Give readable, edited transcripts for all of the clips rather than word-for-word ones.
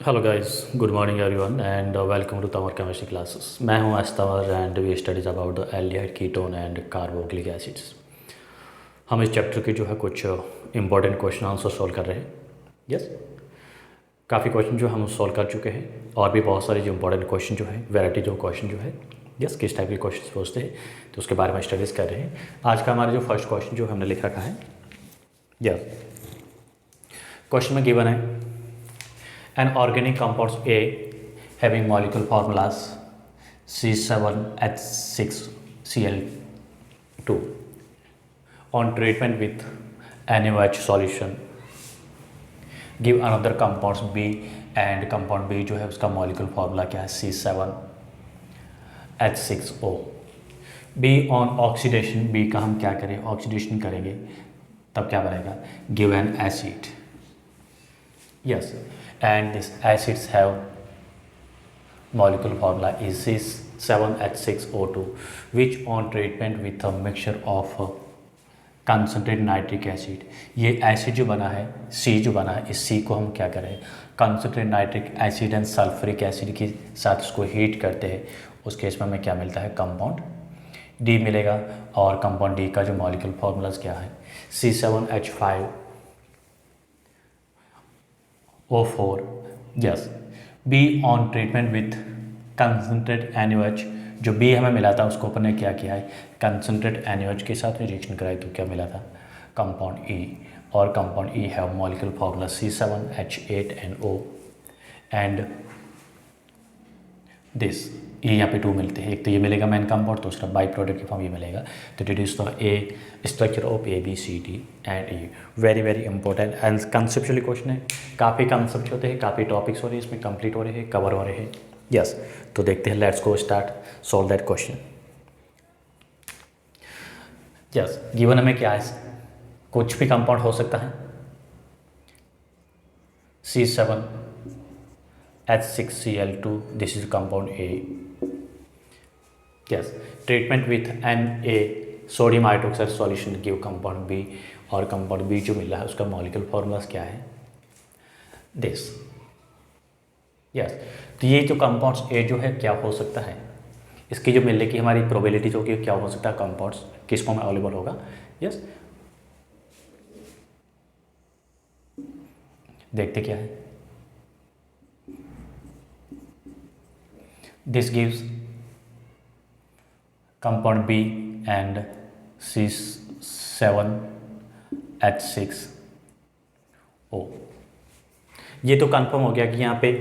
Hello guys, good morning everyone and welcome to Tamar chemistry classes. मैं हूं आज Tamar and we studies about the aldehyde ketone and carboxylic acids. हम इस chapter के जो है कुछ इंपॉर्टेंट क्वेश्चन आंसर सॉल्व कर रहे हैं। यस, काफ़ी क्वेश्चन जो हम सॉल्व कर चुके हैं और भी बहुत सारे जो इंपॉर्टेंट क्वेश्चन जो है वैरायटी जो क्वेश्चन जो है यस किस टाइप के क्वेश्चन पूछते हैं तो उसके बारे में स्टडीज़ कर रहे हैं। आज का हमारा जो फर्स्ट क्वेश्चन जो हमने लिख रखा है, यस क्वेश्चन में गिवन है an organic compounds A having molecule formulas C7H6Cl2 on treatment with NaOH solution give another compounds B and compound B जो है उसका molecule formula क्या है C7H6O। B on oxidation, B का हम क्या करें ऑक्सीडेशन करेंगे तब क्या बनेगा give an acid। yes, and these acids have molecular formula is C7H6O2 which on treatment with a mixture of concentrated nitric acid। ये एसिड जो बना है C जो बना है इस C को हम क्या करें concentrated nitric acid and sulphuric acid के साथ उसको हीट करते हैं। उस केस में हमें क्या मिलता है कंपाउंड D मिलेगा और कंपाउंड D का जो मॉलिक्यूलर फॉर्मूलाज क्या है C7H5O4। Yes, B on treatment with concentrate NaOH, जो B हमें मिला था उसको अपन ने क्या किया है कंसनट्रेट NaOH के साथ में रिएक्शन कराई तो क्या मिला था कंपाउंड E और compound E have molecular formula C7H8NO and this ये यहाँ पे 2 मिलते हैं। एक तो ये मिलेगा मेन कंपाउंड, दूसरा बाई प्रोडक्ट की फॉर्म ये मिलेगा। तो that is the A structure of ABCD and E। Very very important and conceptually question है। काफ़ी कंसेप्ट होते हैं, काफ़ी टॉपिक्स हो रहे हैं इसमें, कंप्लीट हो रहे हैं, कवर हो रहे हैं। यस, तो देखते हैं, let's go start solve that question. Yes, given हमें क्या है कुछ भी कंपाउंड हो सकता है C7H6Cl2, this is compound A। yes, treatment with Na sodium hydroxide solution give compound B और कंपाउंड B जो मिल रहा है उसका मॉलिक्यूलर फॉर्मूला क्या है दिस। यस, तो ये जो कंपाउंड्स A जो है क्या हो सकता है इसकी जो मिलने की हमारी प्रोबेबिलिटी जो कि क्या हो सकता है कंपाउंड्स किस फॉर्म में अवेलेबल होगा। यस, देखते क्या है this gives compound B and C7H6O। ये तो कंफर्म हो गया कि यहाँ पे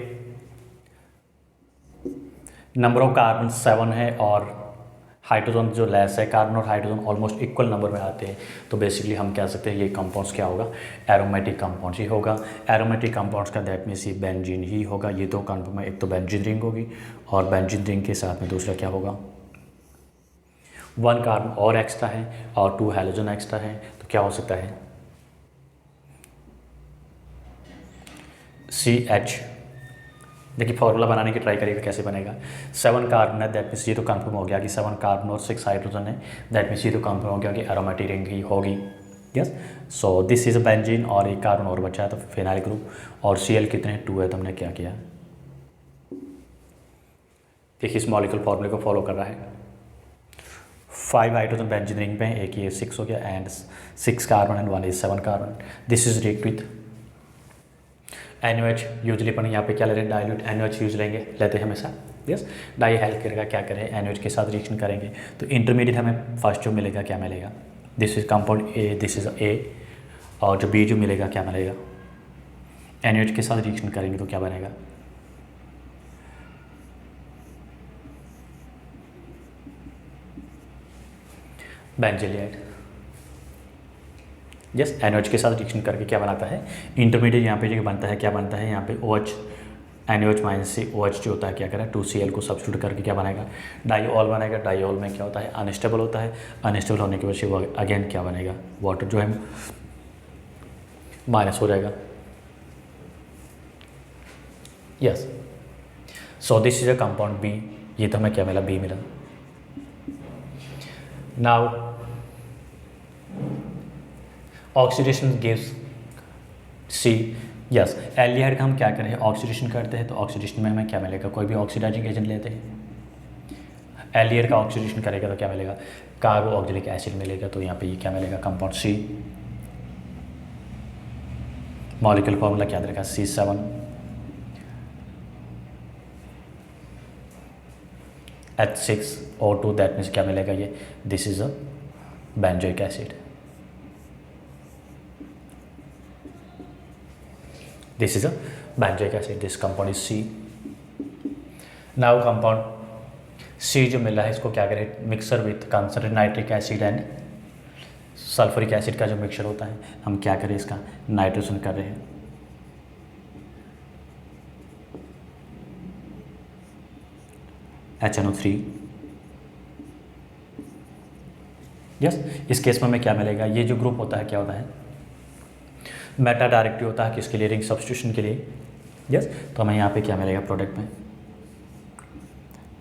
नंबर ऑफ कार्बन 7 है और हाइड्रोजन जो लेस है, कार्बन और हाइड्रोजन ऑलमोस्ट इक्वल नंबर में आते हैं। तो बेसिकली हम कह सकते हैं ये कंपाउंड्स क्या होगा एरोमेटिक कंपाउंड्स ही होगा। एरोमेटिक कंपाउंड्स का दैट मीन्स ये बेंजीन ही होगा। ये तो कंफर्म है, एक तो बेंजीन रिंग होगी और बेंजीन रिंग के साथ में दूसरा क्या होगा 1 कार्बन और एक्स्ट्रा है और 2 हैलोजन एक्स्ट्रा है। तो क्या हो सकता है CH। देखिए फॉर्मूला बनाने की ट्राई करिएगा कैसे बनेगा। 7 कार्बन है दैट मीन्स ये तो कंफर्म हो गया कि 7 कार्बन और 6 हाइड्रोजन है। दैट मीन्स ये तो कंफर्म हो गया कि एरोमेटिक रिंग ही होगी। Yes, so this is benzene और एक कार्बन और बचा है तो फिनाइल ग्रुप और Cl कितने 2 है। तो हमने क्या किया देखिए इस मॉलिक्यूलर फॉर्मूले को फॉलो कर रहा है। 5 हाइड्रोजन बेंजीन रिंग पे है, एक ये 6 हो गया and 6 carbon and 1 is 7 carbon. This is react with NaOH। Usually अपन यहाँ पे क्या ले रहे हैं डाइल्यूट NaOH यूज लेते हैं हमेशा। यस, डाई हेल्प करेगा क्या करें NaOH के साथ रिएक्शन करेंगे तो इंटरमीडिएट हमें फर्स्ट जो मिलेगा क्या मिलेगा this is compound A, this is A और जो B जो मिलेगा क्या मिलेगा NaOH के साथ रिएक्शन करेंगे तो क्या बनेगा बेंजीलिएट। यस, NaOH के साथ रिएक्शन करके क्या बनाता है इंटरमीडिएट यहाँ पे जो बनता है क्या बनता है यहाँ पे OH NaOH माइनस से OH जो होता है क्या करें 2Cl को सब्स्टिट्यूट करके क्या बनेगा डाईऑल बनेगा। डाईऑल में क्या होता है अनस्टेबल होता है, अनस्टेबल होने की वजह से वो अगेन क्या बनेगा वाटर जो है माइनस हो जाएगा। Yes, so this is a compound B। ये तो हमें क्या मिला B मिला। Now oxidation gives C yes, aldehyde का हम क्या करें, ऑक्सीडेशन करते हैं, तो ऑक्सीडेशन में हमें क्या मिलेगा, कोई भी ऑक्सीडाइजिंग एजेंट लेते हैं, एल्डिहाइड का ऑक्सीडेशन करेगा तो क्या मिलेगा, कार्बोक्सिलिक एसिड मिलेगा। तो यहाँ पे ये क्या मिलेगा, कंपाउंड सी, मॉलिक्यूलर फॉर्मूला क्या रहेगा, C7H6O2, दैट मीन्स क्या मिलेगा, ये this is a benzoic acid, this is a benzoic acid, this compound is C. Now compound C जो मिल रहा है इसको क्या करें, mixer with concentrated nitric acid and sulphuric acid का जो मिक्सचर होता है, हम क्या करें, इसका नाइट्रेशन कर रहे हैं। HNO3, yes. इस केस में हमें क्या मिलेगा, ये जो ग्रुप होता है क्या होता है, मेटा डायरेक्टिव होता है, किसके लिए, रिंग सब्स्टिट्यूशन के लिए, यस। तो हमें यहाँ पे क्या मिलेगा प्रोडक्ट में,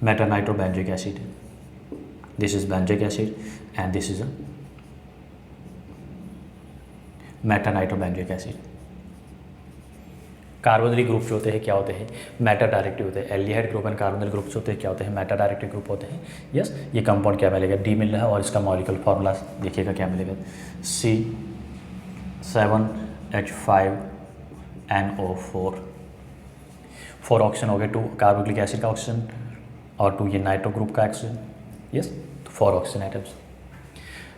Meta nitrobenzoic acid, this is benzoic acid and this is a Meta nitrobenzoic acid. Carbonyl group जो होते हैं क्या होते हैं, मेटा डायरेक्टिव होते हैं, aldehyde group and carbonyl group जो होते हैं क्या होते हैं, मेटा डायरेक्टिव ग्रुप होते हैं, यस। ये कंपाउंड क्या मिलेगा, डी मिल रहा है, और इसका मॉलिक्यूलर फार्मूला देखिएगा क्या मिलेगा, C7H5NO4, 4 ऑक्सीजन हो गए, 2 कार्बोक्सिलिक एसिड का ऑक्सीजन और 2 ये नाइट्रो ग्रुप का ऑक्सीजन, यस। तो 4 ऑक्सीजन आइटम्स।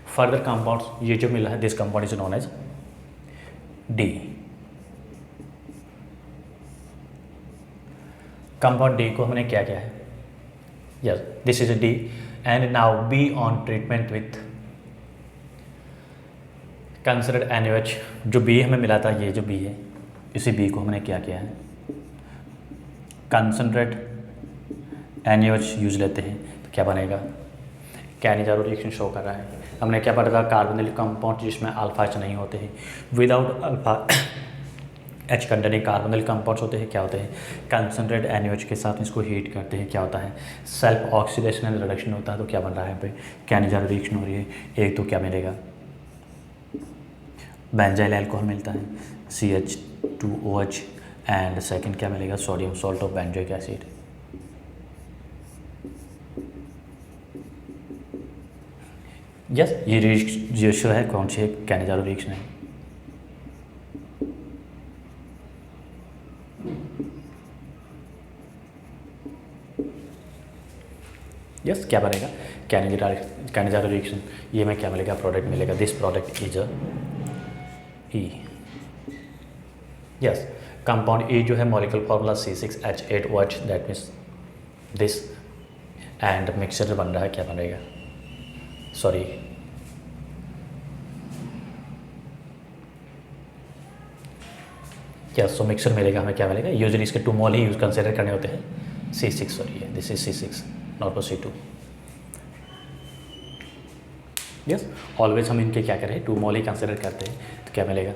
फर्दर कंपाउंड्स ये जो मिला है, this compound is known as D. Compound D को हमने क्या किया है, yes, this is D and now B on treatment with considered NaOH। जो बी हमें मिला था, ये जो बी है, इसी बी को हमने क्या किया है, कंसनट्रेट NaOH यूज लेते हैं, तो क्या बनेगा, कैनिजारो रिएक्शन शो कर रहा है। हमने क्या पढ़ा था, कार्बोनिल कंपाउंड जिसमें अल्फा एच नहीं होते हैं, without alpha H containing carbonyl compounds होते हैं क्या होते हैं, कंसनट्रेट NaOH के साथ इसको हीट करते हैं, क्या होता है, सेल्फ ऑक्सीडेशन एंड रिडक्शन होता है। तो क्या बन रहा है यहाँ पे, कैनिजारो रिएक्शन हो रही है। एक तो क्या मिलेगा, बेंजाइल अल्कोहल मिलता है CH2OH एंड सेकंड क्या मिलेगा, sodium salt of benzoic acid. Yes, ये रिएक्शन है, कौन सी है, कैनिजारो रिएक्शन है। यस, क्या बनेगा, कैनिजारो रिएक्शन। ये में क्या मिलेगा, प्रोडक्ट मिलेगा, this product is a E। Yes, compound E जो है molecular formula C6H8OH, that means this and mixture बन रहा है, क्या बनेगा, सॉरी यस, सो मिक्सचर मिलेगा, हमें क्या मिलेगा, यूजुअली इसके 2 मोल ही यूज कंसिडर करने होते हैं, C6, sorry this is C6 not for C2। Yes, always हम इनके क्या करें, 2 मोल ही कंसिडर करते हैं, तो क्या मिलेगा,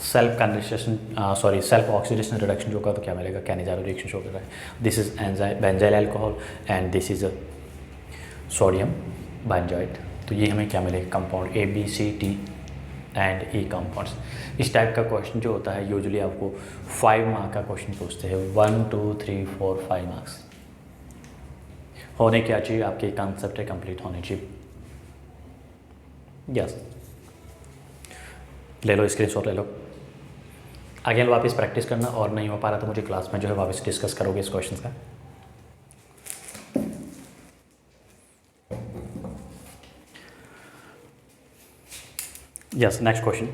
self condensation, sorry self oxidation reduction जो होगा, तो क्या मिलेगा, कैनिजारो रिएक्शन शो कर रहा है। This is benzyl alcohol and this is a sodium benzoate. तो ये हमें क्या मिलेगा, compound ABCD and E compounds. इस टाइप का क्वेश्चन जो होता है यूजुअली आपको 5 मार्क का क्वेश्चन पूछते हैं, 1 2 3 4 5 मार्क्स होने क्या चाहिए, आपके कॉन्सेप्ट कंप्लीट होने चाहिए। यस, ले लो स्क्रीनशॉट ले लो, अगेन वापस प्रैक्टिस करना, और नहीं हो पा रहा तो मुझे क्लास में जो है वापस डिस्कस करोगे इस क्वेश्चन का। Yes, next question,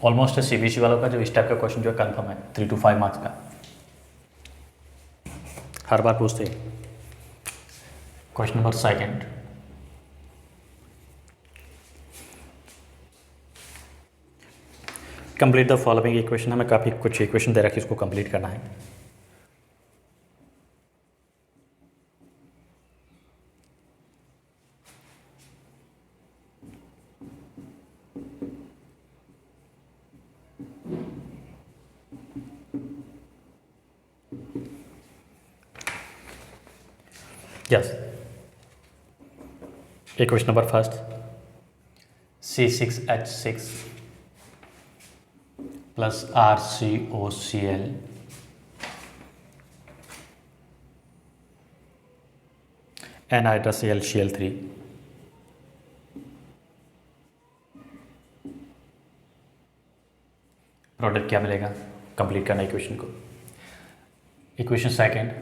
almost CBC वालों का जो इस टाइप का क्वेश्चन जो है कंफर्म है 3 to 5 मार्क्स का, हर बार पूछते हैं। Question number 2, complete the following equation. हमें काफ़ी कुछ इक्वेशन दे रखी, इसको कंप्लीट करना है। Equation number first C6H6 plus RCOCl NHCl3 product क्या मिलेगा, कंप्लीट करना इक्वेशन को। इक्वेशन सेकंड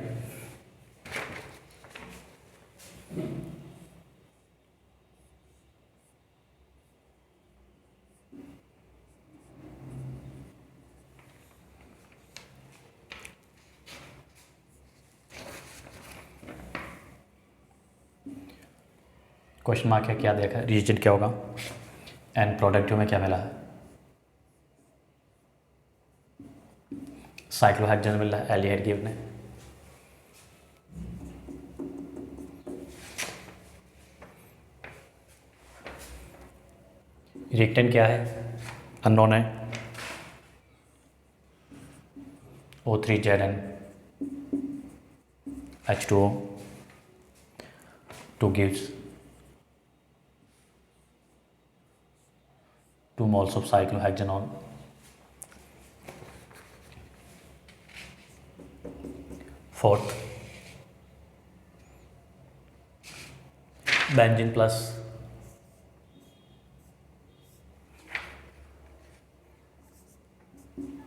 क्वेश्चन मार्क है, क्या देखा, रिएजेंट क्या होगा, एंड प्रोडक्ट में क्या मिला है, साइक्लोहेक्सेन मिल रहा है, एल्डिहाइड गिवन है। रिएक्टेंट क्या है, अननोन है, O3Zn H2O 2 gives 2 moles of cyclohexanone. Fourth, benzene plus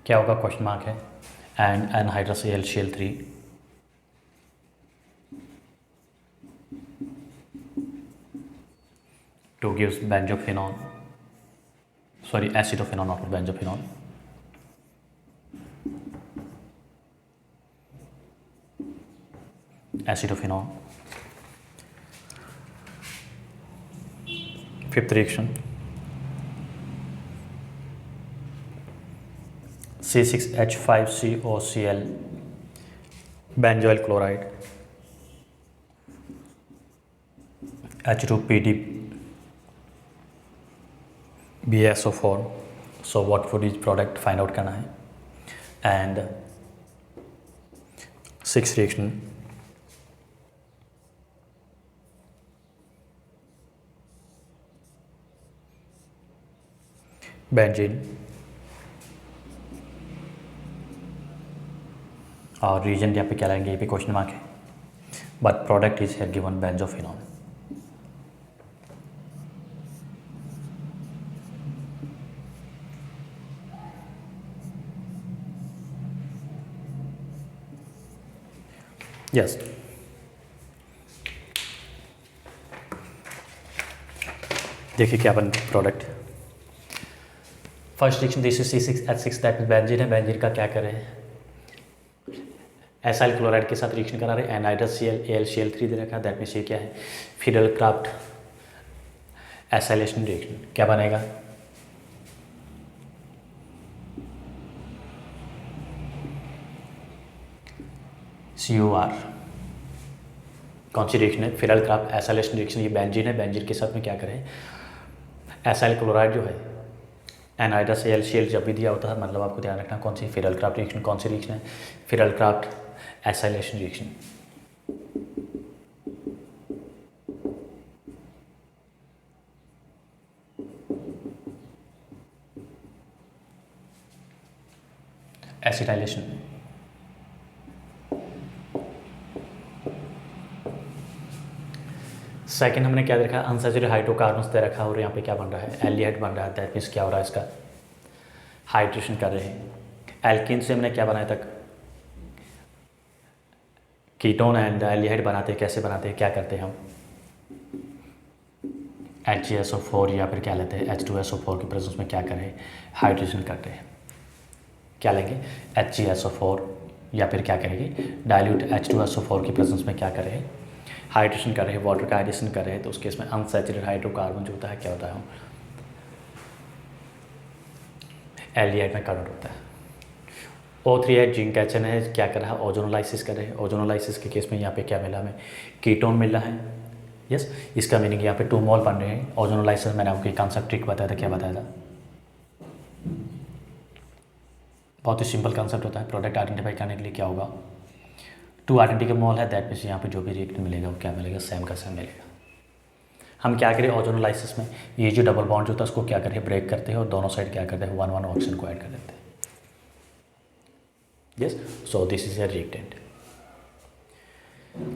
क्या होगा, क्वेश्चन मार्क है, and NHCl3 2 gives benzophenone, sorry acetophenone, not benzophenone. Acetophenone. Fifth reaction C6H5COCl benzoyl chloride H2PD BaSO4. So what would each product find out करना है, and sixth reaction benzene और reason यहाँ पे क्या लाएंगे, ये भी क्वेश्चन मार्क है, but product is here given benzophenone. Yes, देखिए क्या बन product. First reaction this is C6H6 that mean benzene है, बेंजीन का क्या करें, एसाइल क्लोराइड के साथ रिएक्शन करा रहे हैं, NHCl AlCl3 दे रखा है, दैट मीन्स ये क्या है, फिडल क्राफ्ट एसाइलेशन रिएक्शन। क्या बनेगा, COR। कौन सी रिएक्शन है, फिडल क्राफ्ट एसाइलेशन रिएक्शन। ये बेंजीन है, बेंजीन के साथ में क्या करें, एसाइल क्लोराइड जो है NHCl जब भी दिया होता है, मतलब आपको ध्यान रखना कौन सी फिडल क्राफ्ट रिएक्शन, कौन सी रिएक्शन है, fiddle Crafts acylation reaction. Acetylation, second हमने क्या देखा, अनसैचुरेटेड हाइड्रोकार्बन्स दे रखा और यहाँ पे क्या बन रहा है, एल्डिहाइड बन रहा है, दैट मीन्स क्या हो रहा है, इसका हाइड्रेशन कर रहे हैं। एल्कीन से हमने क्या बनाया तक, कीटोन एंड एल्डिहाइड बनाते हैं, कैसे बनाते हैं, क्या करते हैं हम, HgSO4 या फिर क्या लेते हैं, H2SO4 के प्रेजेंस में क्या करें, हाइड्रेशन करते हैं। क्या लेंगे, HgSO4 या फिर क्या करेंगे, डाइल्यूट H2SO4 के प्रेजेंस में क्या करें, हाइड्रेशन कर रहे हैं, वाटर का हाइड्रेशन कर रहे हैं, तो उस केस में अनसैचुरेटेड हाइड्रोकार्बन जो होता है क्या होता है, एल्डिहाइड में कन्वर्ट होता है। O3 जिंक एचन है, क्या कर रहा है, ओजोनोलाइसिस कर रहे हैं। ओजोनोलाइसिस के केस में यहाँ पे क्या मिला हमें, कीटोन मिल रहा है। यस, इसका मीनिंग यहाँ पे 2 मोल बन रहे हैं। ओजोनोलाइसिस मैंने आपको कॉन्सेप्ट ट्रिक बताया था, क्या बताया था, बहुत ही सिंपल कॉन्सेप्ट होता है। प्रोडक्ट आइडेंटिफाई करने के लिए क्या होगा, 2 आइडेंटिकल मोल है, दैट मीन्स यहाँ पे जो भी रिएक्टेंट मिलेगा वो क्या मिलेगा, सेम का सेम मिलेगा। हम क्या करें ओजोनोलाइसिस में, ये जो डबल बॉन्ड जो होता है उसको क्या करें ब्रेक करते हैं और दोनों साइड क्या करते हैं 1 1 ऑक्सीजन को ऐड कर देते हैं। Yes, so this is a reactant.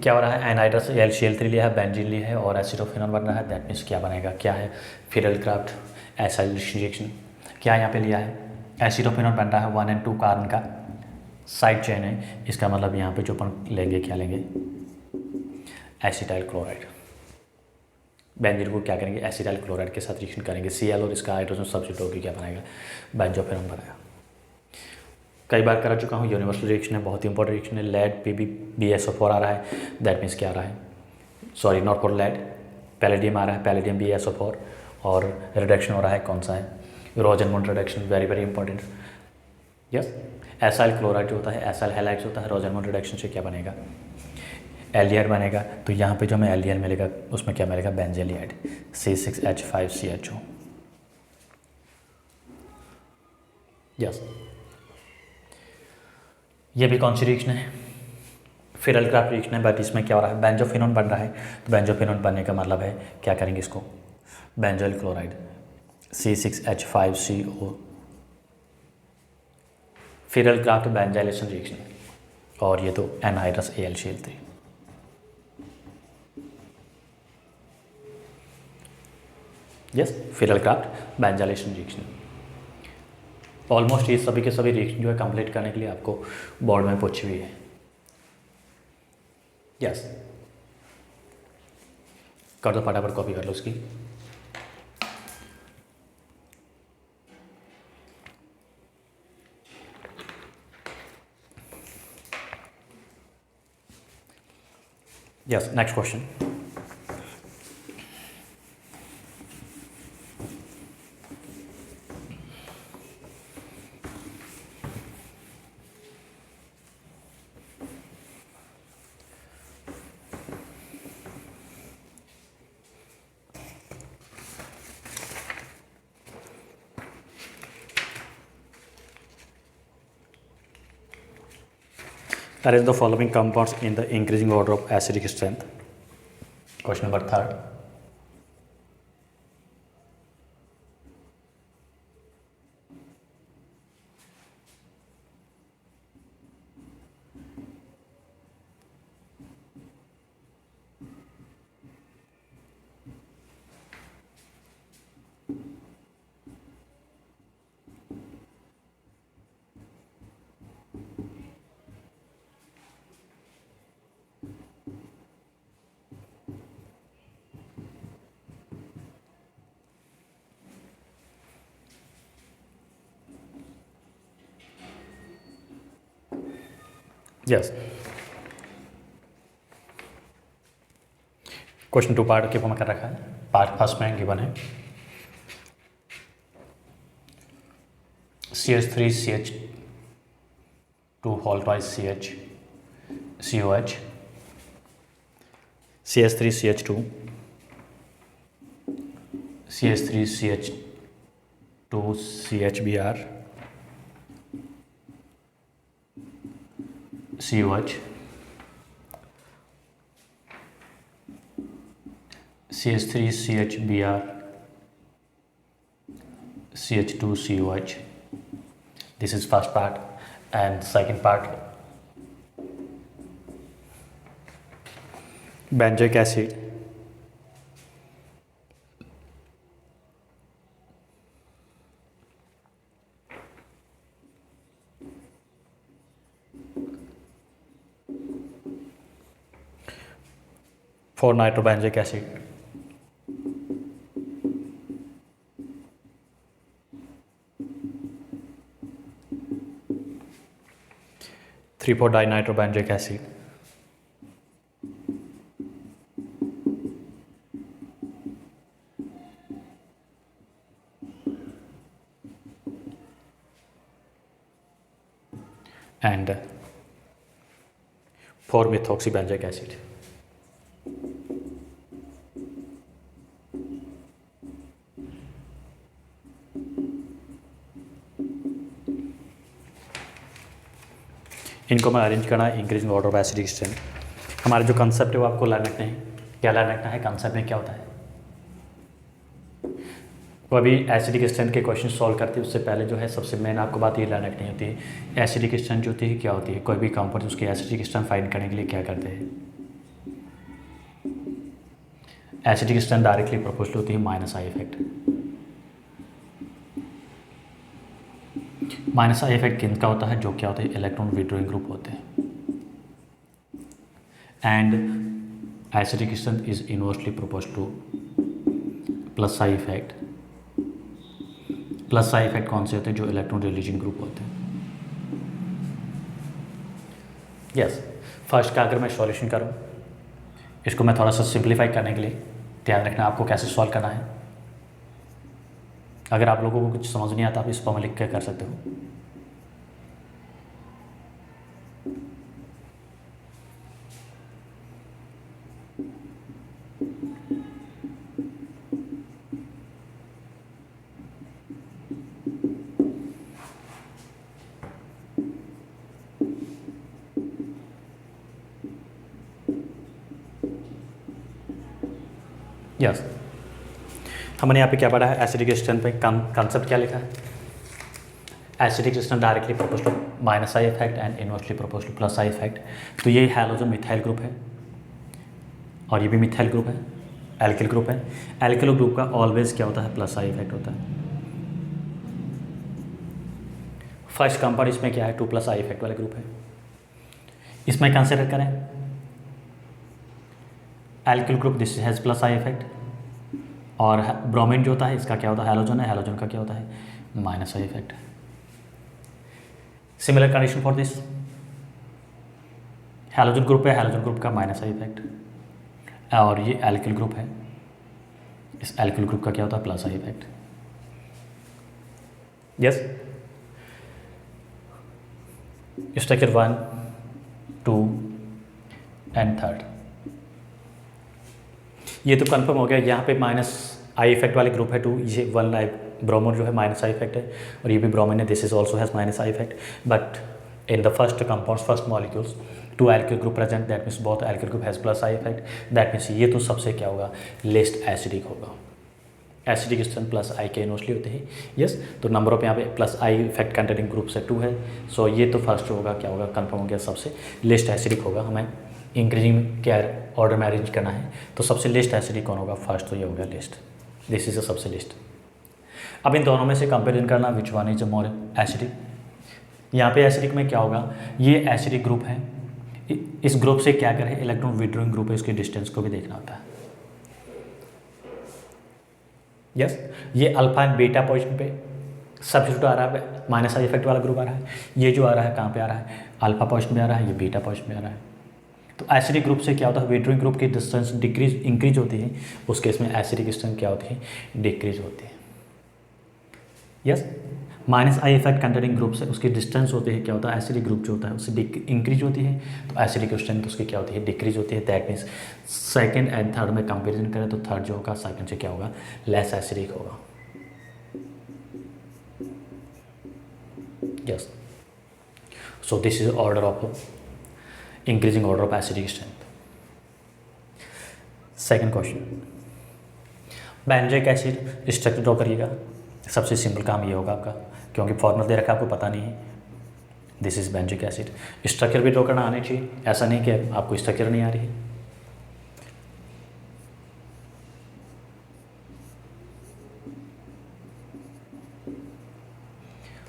क्या हो रहा है, एनहाइड्रस LCl3 लिया है, बेंजीन लिया है और एसिडोफेनॉल बन रहा है। दैट मीन्स क्या बनेगा, क्या है फिरेलक्राफ्ट एसाइल रिएक्शन। क्या यहाँ पे लिया है, एसिडोफेनॉल बन रहा है 1 and 2 कार्बन का साइड चेन है। इसका मतलब यहाँ पे जो अपन लेंगे क्या लेंगे, एसिटाइल क्लोराइड। बेंजीन को क्या करेंगे एसिटाइल क्लोराइड के साथ रिएक्शन करेंगे, Cl और इसका हाइड्रोजन सब्स्टिट्यूट होकर क्या बनाएगा, बेंजोफेनॉल बनाएगा। कई बार करा चुका हूँ, यूनिवर्सल रिएक्शन है, बहुत ही इंपॉर्टेंट रिएक्शन है। लेड BeSO4 आ रहा है, दैट मीन्स क्या आ रहा है, sorry not for lead, palladium आ रहा है, पैलेडियम BeSO4 और रिडक्शन हो रहा है, कौन सा है, रोजनमंड reduction, very very important. Yes, acyl chloride जो होता है, एसाइल हैलाइड्स होता है, रोजनमंड रिडक्शन से क्या बनेगा, एल्डिहाइड बनेगा। तो यहाँ पे जो हमें एल्डिहाइड मिलेगा उसमें क्या मिलेगा, बेंजेलिहाइड C6H5CHO। यस, ये भी कौन सी रिएक्शन है, फिरेलक्राफ्ट रिएक्शन है, बट इसमें क्या हो रहा है, बेंजोफेनॉल बन रहा है। तो बेंजोफेनॉल बनने का मतलब है क्या करेंगे इसको, benzoyl chloride C6H5CO, Friedel Crafts benzoylation reaction, और ये तो anhydrous AlCl3। Yes, Friedel Crafts benzoylation reaction. Almost ये सभी के सभी रिएक्शन जो है कंप्लीट करने के लिए आपको बोर्ड में पूछी हुई है। यस, कर दो फटाफट, कॉपी कर लो उसकी। Yes, next question. Arrange the following compounds in the increasing order of acidic strength. Question number 3rd. Yes, question 2 part के फॉर्म में कर रखा है। पार्ट फर्स्ट में गिवन है CH3CH2 whole twice CH COH, CH3CH2 CH3CH2 CHBr COH, CH3CHBr CH2COH. This is first part, and second part benzoic acid, for nitrobenzoic acid, three for dinitrobenzoic acid, and 4 methoxybenzoic acid. इनको मैं arrange करना है increasing order of acidic strength. हमारे जो concept है वो आपको learn रखना है। क्या लर्न रखना है, कंसेप्ट में क्या होता है, तो अभी एसिडिक स्ट्रेंथ के क्वेश्चन सॉल्व करते हैं उससे पहले जो है सबसे मेन आपको बात ये ध्यान रखनी होती है, एसिडिक स्ट्रेंथ जो होती है क्या होती है। कोई भी कंपाउंड उसकी एसिडिक स्ट्रेंथ फाइंड करने के लिए क्या करते हैं, एसिडिक स्ट्रेंथ डायरेक्टली प्रोपोर्शनल होती है minus I effect. Minus I effect किन का होता है, जो क्या होता है, इलेक्ट्रॉन विड्रॉइंग ग्रुप होते हैं। And acidic strength is inversely proportional two plus I effect. Plus I effect कौन से होते हैं, जो इलेक्ट्रॉन रिलीजिंग ग्रुप होते हैं। यस फर्स्ट का अगर मैं सॉल्यूशन करूं, इसको मैं थोड़ा सा सिंप्लीफाई करने के लिए ध्यान रखना आपको कैसे सॉल्व करना है। अगर आप लोगों को कुछ समझ नहीं आता आप इस पर लिख के कर सकते हो। यस हमने यहाँ पे क्या पढ़ा है, एसिडिक स्ट्रेंथ पे कॉन्सेप्ट क्या लिखा है, acidic strength directly proportional minus I effect and inversely proportional plus I effect. तो ये हैलोजन मिथाइल ग्रुप है और ये भी मिथाइल ग्रुप है, एल्किल ग्रुप है। एल्किल ग्रुप का ऑलवेज क्या होता है, प्लस आई इफेक्ट होता है। फर्स्ट कंपाउंड इसमें क्या है, 2 प्लस आई इफेक्ट वाले ग्रुप है। इसमें कंसिडर करें alkyl group, this has plus I effect. और ब्रोमीन जो होता है इसका क्या होता है, हैलोजन है, हैलोजन का क्या होता है minus I effect. Similar condition for this, halogen group है, हैलोजन ग्रुप का माइनस आई इफेक्ट। और ये एल्किल ग्रुप है, इस एल्किल ग्रुप का क्या होता है plus I effect. Yes structure 1, 2 and 3 ये तो कंफर्म हो गया। यहाँ पे माइनस आई इफेक्ट वाले ग्रुप है 2, ये 1 आई ब्रोमोन जो है माइनस आई इफेक्ट है और ये भी ब्रोमीन है, this is also has minus I effect. But in the first compounds, first molecules 2 alkyl group present, that means both alkyl group has plus I effect. That means ये तो सबसे क्या होगा, लेस्ट एसिडिक होगा। एसिडिक स्ट्रेंथ प्लस आई के inversely होते हैं। Yes तो नंबर ऑफ यहाँ पे plus I effect containing group से 2 है। सो ये तो फर्स्ट होगा क्या होगा, कंफर्म हो गया, सबसे लेस्ट एसिडिक होगा। हमें इंक्रीजिंग क्या ऑर्डर में अरेंज करना है, तो सबसे लिस्ट एसिडिक कौन होगा, फर्स्ट तो ये हो गया लिस्ट, दिस इज अ सबसे लिस्ट। अब इन दोनों में से कंपेरिजन करना, which one is more acidic. यहाँ पे एसिडिक में क्या होगा, ये एसिडिक ग्रुप है, इस ग्रुप से क्या करें, इलेक्ट्रॉन विड्रॉइंग ग्रुप है, इसके डिस्टेंस को भी देखना होता है। यस ये अल्फा एंड बीटा पोजिशन पे सब्स्टिट्यूट आ रहा है, माइनस आई इफेक्ट वाला ग्रुप आ रहा है। ये जो आ रहा है कहाँ पे आ रहा है, अल्फा पोजिशन में आ रहा है, ये बीटा पोजिशन में आ रहा है। तो एसिडिक ग्रुप से क्या होता है, विड्रॉइंग ग्रुप की डिस्टेंस डिक्रीज इंक्रीज होती है, उस केस में एसिडिक स्ट्रेंथ क्या होती है, डिक्रीज होती है। Yes minus I effect containing group से उसकी डिस्टेंस होती है, क्या होता है, एसिडिक ग्रुप जो होता है उससे इंक्रीज होती है, तो एसिडिक स्ट्रेंथ उसकी क्या होती है, डिक्रीज होती है। That means second and third में कंपेरिजन करें तो थर्ड जो होगा सेकंड से क्या होगा, लेस एसिडिक होगा। Yes so this is order of increasing order of acidic strength. Second question, benzoic acid structure draw करिएगा। सबसे सिंपल काम ये होगा आपका, क्योंकि फॉर्मूला दे रखा आपको पता नहीं है। This is benzoic acid, structure भी ड्रॉ करना आने चाहिए, ऐसा नहीं कि आपको स्ट्रक्चर नहीं आ रही है।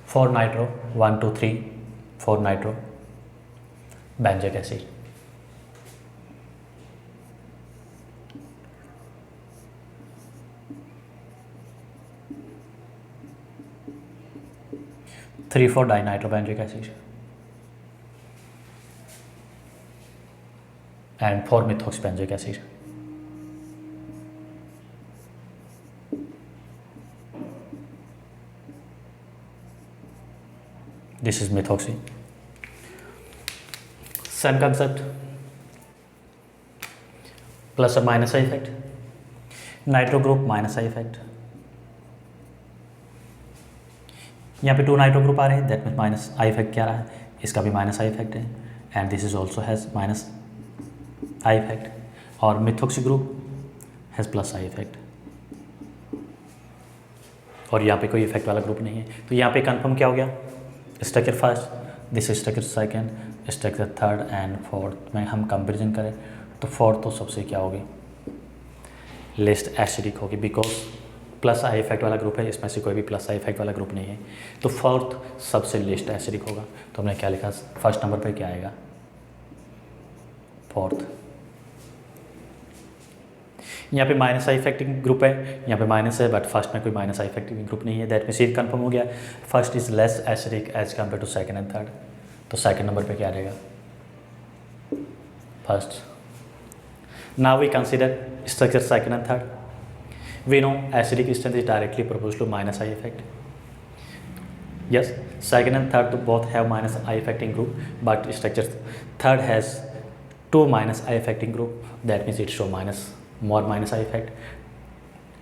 Four nitro 1 2 3 four nitro benzoic acid. Three four dinitrobenzoic acid and 4 methoxybenzoic acid. This is methoxy. Same concept, plus or minus effect. Nitro group minus I effect, यहाँ पे 2 नाइट्रो ग्रुप आ रहे हैं, that means minus I effect क्या रहा है, इसका भी माइनस आई इफेक्ट है, and this is also has minus I effect, और methoxy group has plus I effect. और यहाँ पे कोई इफेक्ट वाला ग्रुप नहीं है। तो यहाँ पे कंफर्म क्या हो गया, structure first, this structure second, structure third and fourth में हम कंपेरिजन करें तो फोर्थ तो सबसे क्या होगी, लिस्ट एसिडिक होगी, बिकॉज प्लस आई इफेक्ट वाला ग्रुप है, इसमें से कोई भी प्लस आई इफेक्ट वाला ग्रुप नहीं है, तो फोर्थ सबसे लिस्ट एसिडिक होगा। तो हमने क्या लिखा, फर्स्ट नंबर पे क्या आएगा, फोर्थ। यहाँ पे माइनस आई इफेक्टिंग ग्रुप है, यहाँ पे माइनस है, बट फर्स्ट में कोई माइनस आई इफेक्टिंग ग्रुप नहीं है, दैट मीन्स ये कंफर्म हो गया, first is less acidic as compare to second and third. तो सेकंड नंबर पे क्या रहेगा, first. Now we consider structure second and third. We know acidic strength is directly proportional to minus I effect. Yes, second and third both have minus I affecting group, but structure third has two minus I affecting group. That means it show more minus I effect.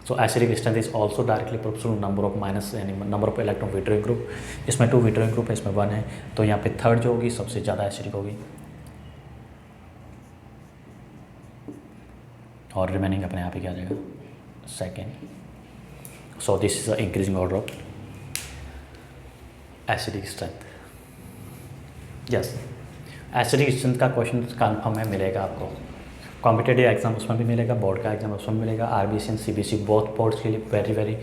So acidic strength is also directly proportional to number of minus यानी number of electron withdrawing group. इसमें 2 withdrawing group है, इसमें 1 है, तो यहाँ पे third जो होगी सबसे ज़्यादा एसिडिक होगी और रिमेनिंग अपने यहाँ पे क्या आ जाएगा, second. So this is the increasing order of acidic strength. Yes, acidic strength का क्वेश्चन कन्फर्म है, मिलेगा आपको कॉम्पिटेटिव एग्जाम उसमें भी मिलेगा, बोर्ड का एग्जाम उसमें भी मिलेगा, RBC and CBSE both boards के लिए वेरी वेरी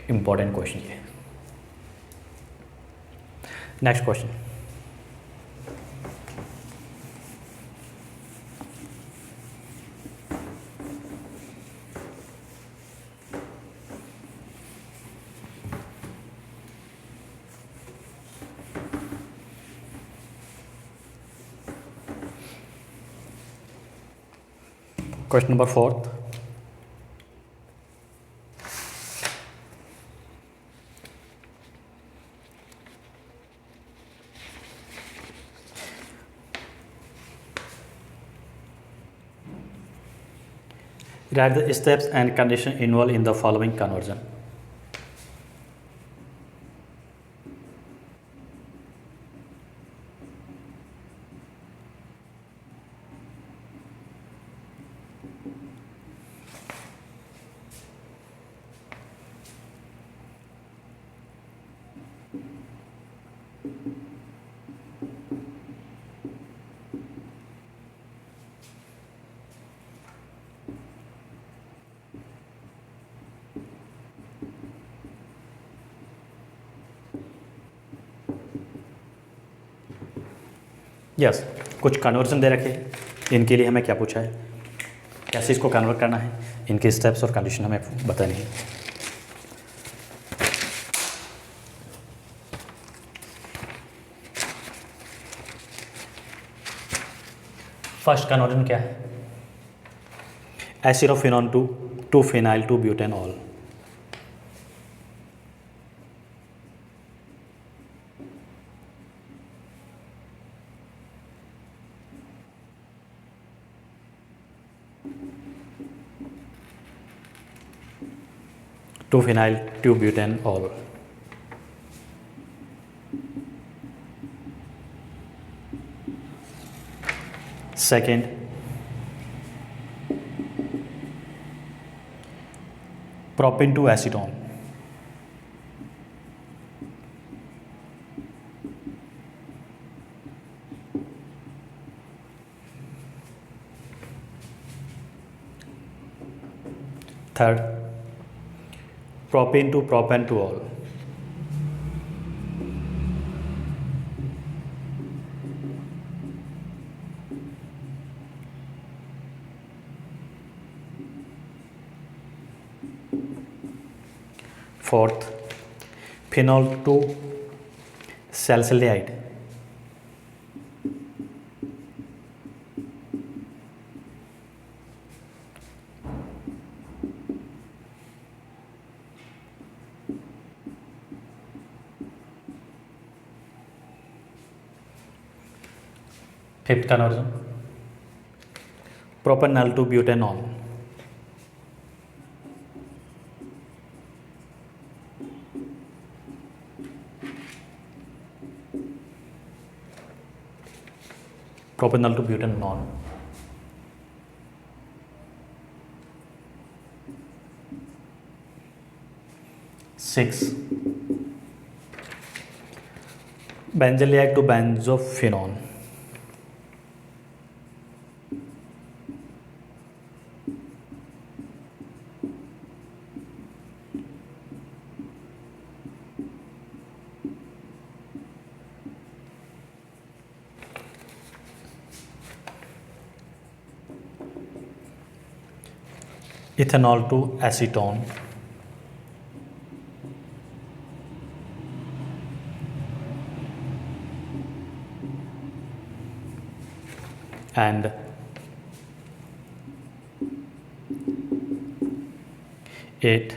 इंपॉर्टेंट क्वेश्चन है। Next question, question number 4th, write the steps and condition involved in the following conversion. Yes, कुछ कन्वर्जन दे रखे, इनके लिए हमें क्या पूछा है, कैसे इसको कन्वर्ट करना है, इनके स्टेप्स और कंडीशन हमें बतानी है। फर्स्ट कन्वर्जन क्या है, acetophenone to phenyl two butanol. Two phenyl two butanol. Second, propene to acetone. Third, propene to propanol. Fourth, phenol to salicylide. Fifth conversion, propanol to butanol. Propanol to butanol. 6 benzaldehyde to benzophenone, ethanol to acetone, and 8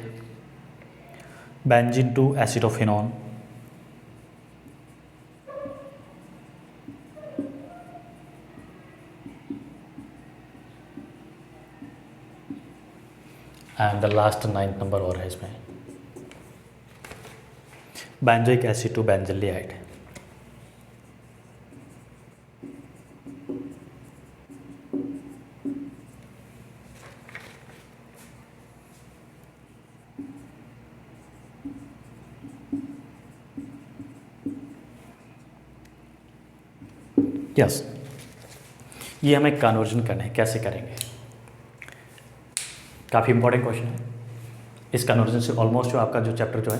benzene to acetophenone, and the last 9th number और है इसमें benzoic acid to benzaldehyde. Yes, ये हमें conversion करना है, कैसे करेंगे? काफ़ी इंपॉर्टेंट क्वेश्चन है। इस कन्वर्जन से ऑलमोस्ट जो आपका जो चैप्टर जो है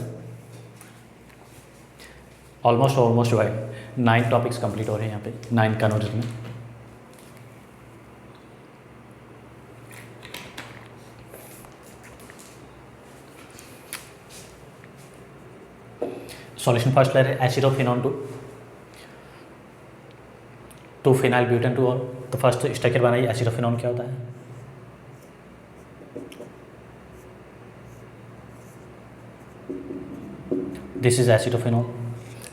ऑलमोस्ट जो है 9 टॉपिक्स कंप्लीट हो रहे हैं यहाँ पे 9 कन्वर्जन में। सॉल्यूशन फर्स्ट ले रहे हैं acetophenone to phenyl butane two ol. तो फर्स्ट स्ट्रक्चर बनाइए, एसिडोफिनोन क्या होता है? This is एसिडोफिनोन।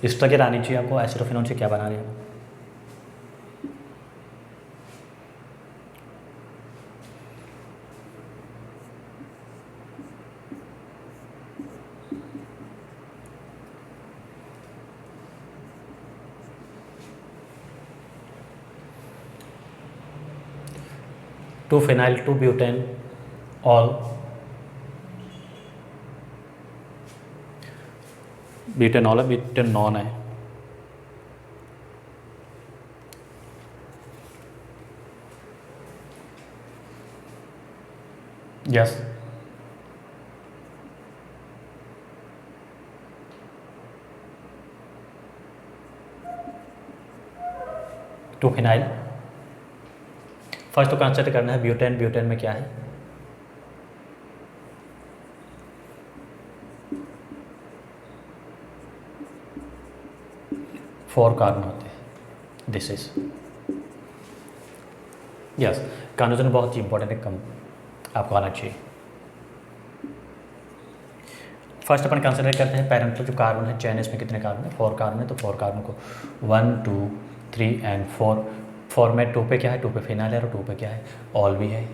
स्ट्रक्चर आनी चाहिए आपको, एसिडोफिनोन से क्या बना रहे हैं? Two phenyl two butane all, butanol है, ब्यूटेनॉन है। Yes, two phenyl. फर्स्ट तो कंसिडर करना है ब्यूटेन, ब्यूटेन में क्या है? फोर कार्बन होते हैं। दिस इज यस, कन्वर्जन बहुत ही इंपॉर्टेंट है, कम आपको आना चाहिए। फर्स्ट अपन कंसिडर करते हैं पैरेंटल जो कार्बन है, चैन इसमें कितने कार्बन है? 4 कार्बन है। तो 4 कार्बन को 1 2 3 एंड 4, 4 में 2 पे क्या है? 2 पे फिनाइल है और 2 पे क्या है? ऑल भी है।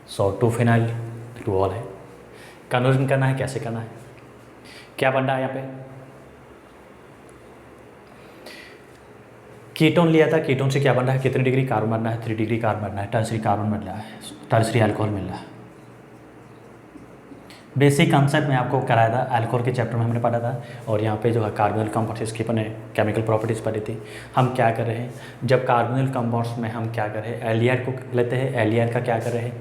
सो 2 फिनाइल 2 ऑल है। कन्वर्जन करना है, कैसे करना है? क्या बन रहा है यहाँ पे? कीटोन लिया था, कीटोन से क्या बन रहा है? कितने डिग्री कार्बन बनना है? 3 डिग्री कार्बन बनना है। टर्सरी कार्बन बन रहा है, टर्सरी अल्कोहल मिल रहा है। बेसिक कंसेप्ट में आपको कराया था, अल्कोहल के चैप्टर में हमने पढ़ा था। और यहाँ पे जो है कार्बोनिल कंपाउंड्स, इसकी अपने केमिकल प्रॉपर्टीज़ पढ़ी थी। हम क्या कर रहे हैं, जब कार्बोनिल कंपाउंड्स में हम क्या कर रहे हैं, एल्डिहाइड को लेते हैं, एल्डिहाइड का क्या कर रहे हैं?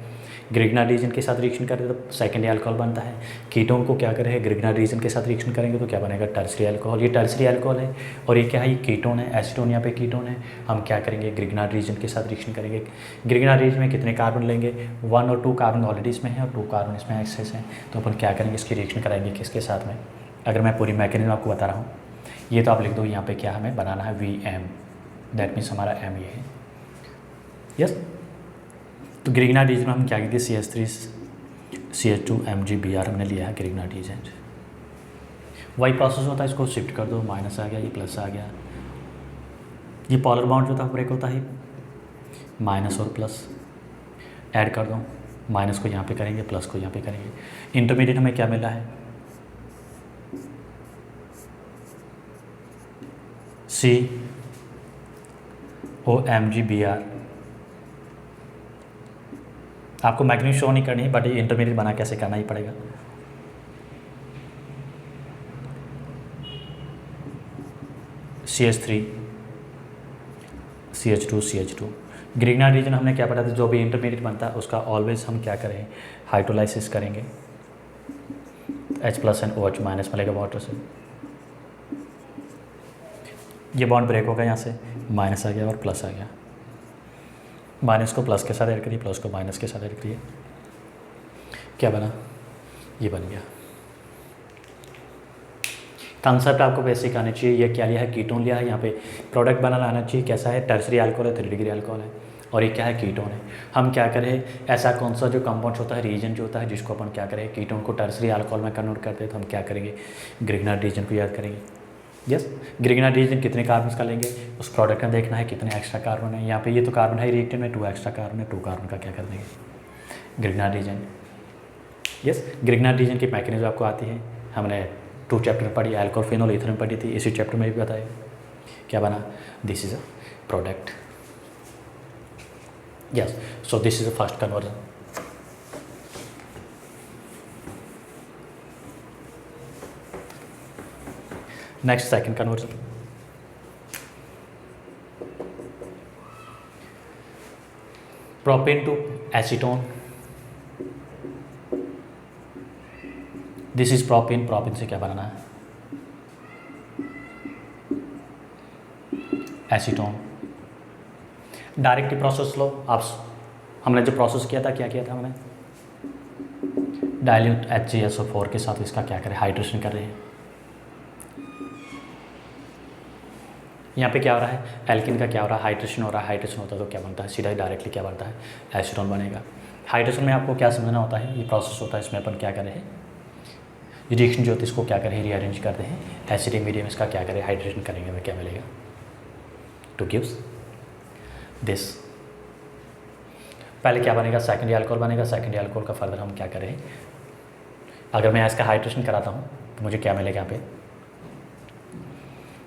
ग्रिग्नार्ड रीजन के साथ रिएक्शन करते हैं तो सेकेंडरी अल्कोहल बनता है। कीटोन को क्या कर रहे हैं? ग्रिग्नार्ड रीजन के साथ रिएक्शन करेंगे तो क्या बनेगा? Tertiary alcohol. ये टर्सरी अल्कोहल है और ये क्या है? ये कीटोन है। एसीटोन यहाँ पे कीटोन है। हम क्या करेंगे? ग्रिग्नार्ड रीजन के साथ रिएक्शन करेंगे। ग्रिग्नार्ड रीजन में कितने कार्बन लेंगे? 1 और 2 कार्बन ऑलरेडी इसमें है और 2 कार्बन इसमें एक्सेस है। तो अपन क्या करेंगे? इसकी रिएक्शन कराएंगे किसके साथ में? अगर मैं पूरी मैकेनिज्म आपको बता रहा हूँ, ये तो आप लिख दो यहाँ पे क्या हमें बनाना है? VM, दैट मीन्स हमारा M ये है। यस, तो ग्रिग्नार्ड रीजन में हम क्या कहते हैं? CH3CH2MgBr हमने लिया है ग्रिग्नार्ड रीजन। वही प्रोसेस होता है, इसको शिफ्ट कर दो, माइनस आ गया, ये प्लस आ गया। ये पोलर बॉन्ड जो था ब्रेक होता है, माइनस और प्लस ऐड कर दो, माइनस को यहाँ पे करेंगे, प्लस को यहाँ पे करेंगे। इंटरमीडिएट हमें क्या मिला है? COMgBr। आपको मैग्नीट्यूड शो नहीं करनी है, बट ये इंटरमीडिएट बना कैसे करना ही पड़ेगा। CH3 CH2 CH2। Grignard reason हमने क्या पढ़ा था, जो भी इंटरमीडिएट बनता है उसका ऑलवेज हम क्या करें, हाइड्रोलाइसिस करेंगे। H+ एंड OH- मिलेगा वाटर से। ये बॉन्ड ब्रेक होगा, यहाँ से माइनस आ गया और प्लस आ गया। माइनस को प्लस के साथ ऐड करिए, प्लस को माइनस के साथ ऐड करिए, क्या बना, ये बन गया। कंसेप्ट आपको बेसिक आना चाहिए। ये क्या लिया है, कीटोन लिया है, यहाँ पे प्रोडक्ट बना आना चाहिए। कैसा है, टर्सरी अल्कोहल है, 3 डिग्री अल्कोहल है, और ये क्या है, कीटोन है। हम क्या करें, ऐसा कौन सा जो कंपाउंड होता है, रीजन जो होता है जिसको अपन क्या करें, कीटोन को टर्सरी अल्कोहल में कन्वर्ट करते हैं, तो हम क्या करेंगे, ग्रिग्नार्ड रीजन को याद करेंगे। यस, ग्रिग्नार्ड रीजन कितने कार्बन का लेंगे, उस प्रोडक्ट में देखना है कितने एक्स्ट्रा कार्बन है। यहाँ पे ये तो कार्बन है, रिएक्टेंट में 2 एक्स्ट्रा कार्बन है, 2 कार्बन का क्या कर देंगे, Grignard reason. Yes, Grignard reason की मैकेनिज्म आपको आती है, हमने 2 चैप्टर में पढ़ी, अल्कोहल फिनोल ईथर में पढ़ी थी, इसी चैप्टर में भी बताया। क्या बना, this is a product. Yes, so this is the first conversion. Next second conversion, propane to acetone. This is propane, propane से क्या बनाना है, एसीटोन। डायरेक्ट प्रोसेस लो आप, हमने जो प्रोसेस किया था, क्या किया था हमने, डाइल्यूट HgSO4 के साथ इसका क्या करें, हाइड्रेशन कर रहे हैं। यहाँ पे क्या हो रहा है, एल्किन का क्या हो रहा है, हाइड्रेशन हो रहा है। हाइड्रेशन होता है तो क्या बनता है, सीधा डायरेक्टली क्या बनता है, एसीटोन बनेगा। हाइड्रेशन में आपको क्या समझना होता है, ये प्रोसेस होता है, इसमें अपन क्या करें, रिएक्शन जो होती है इसको क्या करें, रीअरेंज करते हैं। एसिडिक मीडियम इसका क्या करें, हाइड्रेशन करेंगे, में क्या मिलेगा, टू गिव्स दिस। पहले क्या बनेगा, सेकेंडरी अल्कोहल बनेगा। सेकेंडरी अल्कोहल का फर्दर हम क्या करें, अगर मैं इसका हाइड्रेशन कराता हूँ तो मुझे क्या मिलेगा, यहाँ पे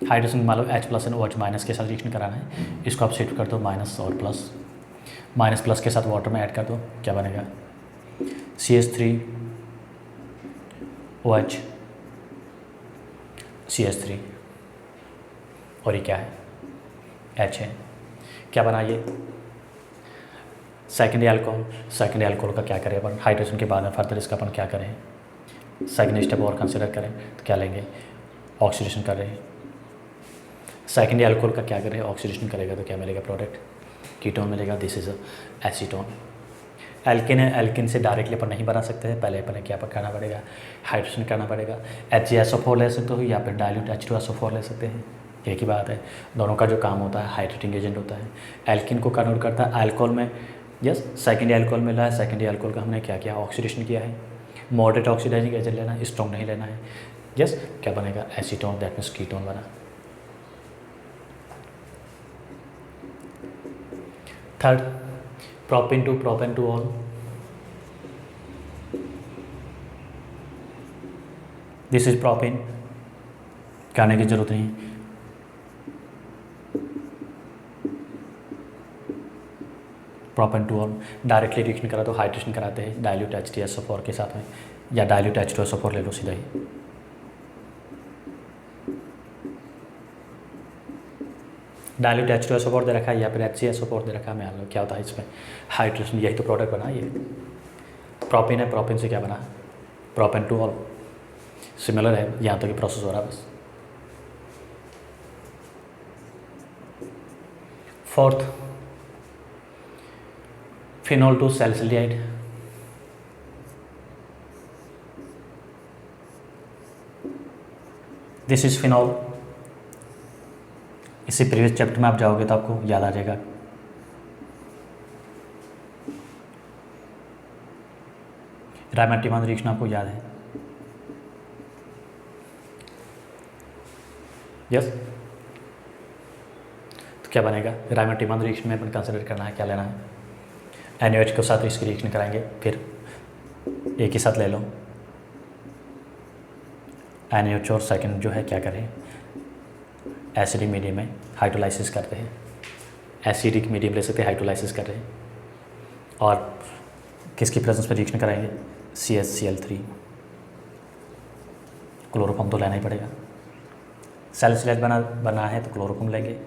हाइड्रेशन मान लो H+ एंड OH- के साथ रिएक्शन कराना है। इसको आप शिफ्ट कर दो माइनस और प्लस, माइनस प्लस के साथ वाटर में ऐड कर दो, क्या बनेगा, CH3 OH CH3, और ये क्या है, H है। क्या बना ये, सेकेंडरी अल्कोहल। सेकेंडरी अल्कोहल का क्या करें अपन, हाइड्रेशन के बाद में फर्दर इसका अपन क्या करें, सेकेंड स्टेप और कंसिडर करें तो क्या लेंगे, ऑक्सीडेशन कर रहे हैं। सेकेंडरी अल्कोहल का क्या करें, ऑक्सीडेशन करेगा तो क्या मिलेगा, प्रोडक्ट कीटोन मिलेगा। This is acetone. एल्किन है, एल्किन से डायरेक्टली अपन नहीं बना सकते हैं, पहले अपन क्या करना पड़ेगा, हाइड्रेशन करना पड़ेगा। HgSO4 ले सकते हो या फिर डाइल्यूट H2SO4 ले सकते हैं, एक ही बात है। दोनों का जो काम होता है हाइड्रेटिंग एजेंट होता है। एल्किन को कन्वर्ट करता है अल्कोहल में। यस, सेकेंडरी अल्कोहल मिला है, सेकेंडरी अल्कोहल का हमने क्या किया, ऑक्सीडेशन किया है। मॉडरेट ऑक्सीडाइजिंग एजेंट लेना है, स्ट्रॉन्ग नहीं लेना है। यस, क्या बनेगा, एसीटोन, दैट मीन्स कीटोन बना। Third, propene to all. This is propane, कहने की जरूरत नहीं। Propane two all directly reaction करा तो हाइड्रेशन कराते हैं डाइल्यूट HgSO4 के साथ में, या डाइल्यूट H2SO4 ले लो सीधा ही। डाइल्यूट H2SO4 दे रखा है या फिर HgSO4 दे रखा है, मान लो क्या होता है इसमें, हाइड्रेशन। यही तो प्रोडक्ट बना, ये प्रोपेन है। प्रोपेन से क्या बना, प्रोपेन टू ऑल। सिमिलर है, यहाँ तक कि प्रोसेस हो रहा है बस। Fourth, phenol to salicylide. This is phenol. इसी प्रीवियस चैप्टर में आप जाओगे तो आपको याद आ जाएगा। रायमाटिमान रिएक्शन आपको याद है, यस। तो क्या बनेगा, रायमाटिमान रिएक्शन में अपन कंसिडर करना है, क्या लेना है, NaOH के साथ इसकी रिएक्शन कराएंगे, फिर एक ही साथ ले लो NaOH, और सेकंड जो है क्या करें, एसिडिक मीडियम में हाइड्रोलाइसिस करते हैं। एसिडिक मीडियम ले सकते हैं, हाइड्रोलाइसिस कर रहे हैं, और किसकी प्रेजेंस में रिएक्शन कराएंगे, CHCl3। क्लोरोफॉर्म तो लेना ही पड़ेगा। सैलिसिलेट बना है तो क्लोरोफॉर्म लेंगे,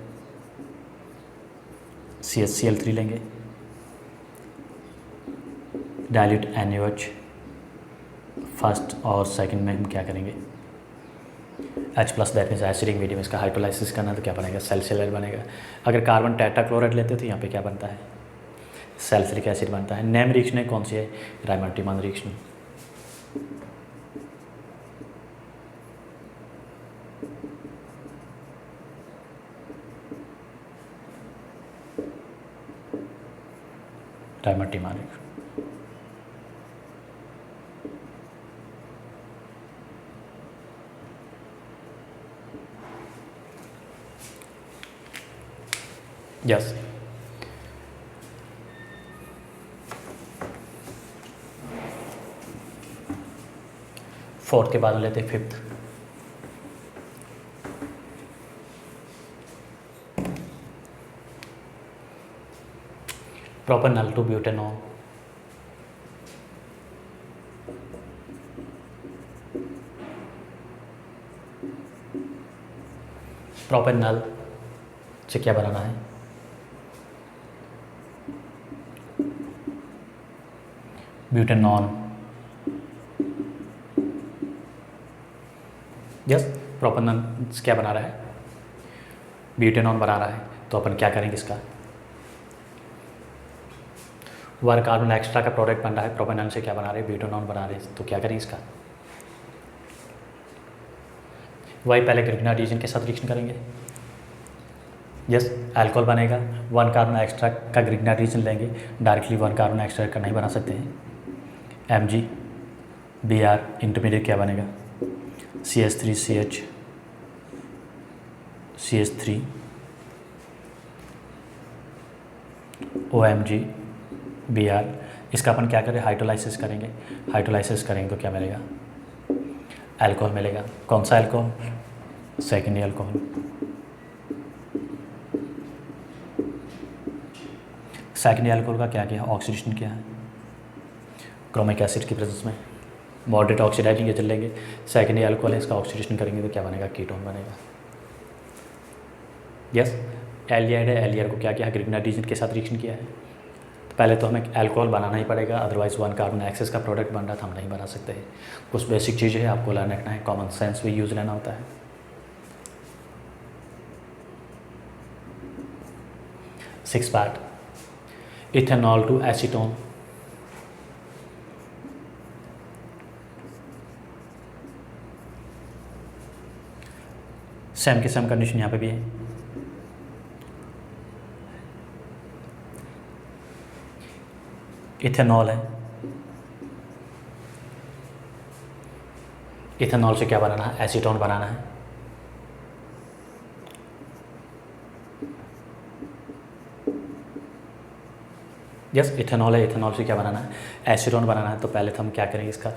CHCl3 लेंगे, डाइल्यूट NaOH फर्स्ट और सेकंड में हम क्या करेंगे H+ that means acidic medium, इसका हाइड्रोलाइसिस करना तो क्या बनेगा सैलिसिलेट बनेगा। अगर कार्बन टेट्राक्लोराइड लेते तो यहाँ पे क्या बनता है सैलिसिलिक एसिड बनता है। नेम रिएक्शन है कौन सी है Reimer Tiemann reaction. Reimer Tiemann reaction yes. Fourth के बाद लेते हैं fifth. Propanol to butanol, propanol से क्या बनाना है ब्यूटेनॉन, यस। प्रोपेनॉल से क्या बना रहा है ब्यूटेनॉन बना रहा है, तो अपन क्या करेंगे इसका 1 कार्बन एक्स्ट्रा का प्रोडक्ट बन रहा है, प्रोपेनॉल से क्या बना रहे हैं ब्यूटेनॉन बना रहे हैं, तो क्या करेंगे इसका वही पहले ग्रिग्नार्ड रीजन के साथ रिएक्शन करेंगे, यस। अल्कोहल बनेगा 1 कार्बन एक्स्ट्रा का ग्रिग्नार्ड रीजन लेंगे, डायरेक्टली 1 कार्बन एक्स्ट्रा का नहीं बना सकते हैं, MgBr इंटरमीडिएट क्या बनेगा CH3CH CH3 OMgBr। इसका अपन क्या करें हाइड्रोलाइसिस करेंगे, हाइड्रोलाइसिस करेंगे तो क्या मिलेगा अल्कोहल मिलेगा। कौन सा alcohol secondary alcohol. Secondary alcohol का क्या किया ऑक्सीडेशन किया है क्रोमिक एसिड की प्रेजेंस में, मॉडरेट ऑक्सीडाइजिंग एजेंट लेंगे, सेकेंडरी अल्कोहल है इसका ऑक्सीडेशन करेंगे तो क्या बनेगा कीटोन बनेगा, यस। एल्डिहाइड है, एल्डिहाइड को क्या किया ग्रिग्नार्ड रीजन के साथ रिएक्शन किया है, तो पहले तो हमें अल्कोहल बनाना ही पड़ेगा, अदरवाइज 1 कार्बन एक्सेस का प्रोडक्ट बन रहा था हम नहीं बना सकते हैं। कुछ बेसिक चीज़ें हैं आपको लर्न रखना है, कॉमन सेंस भी यूज़ लेना होता है। Six part ethanol to acetone, same के सेम कंडीशन यहाँ पे भी है, इथेनॉल है, इथेनॉल से क्या बनाना है एसीटोन बनाना है, यस। इथेनॉल है, इथेनॉल से क्या बनाना है एसीटोन बनाना है, तो पहले तो हम क्या करेंगे इसका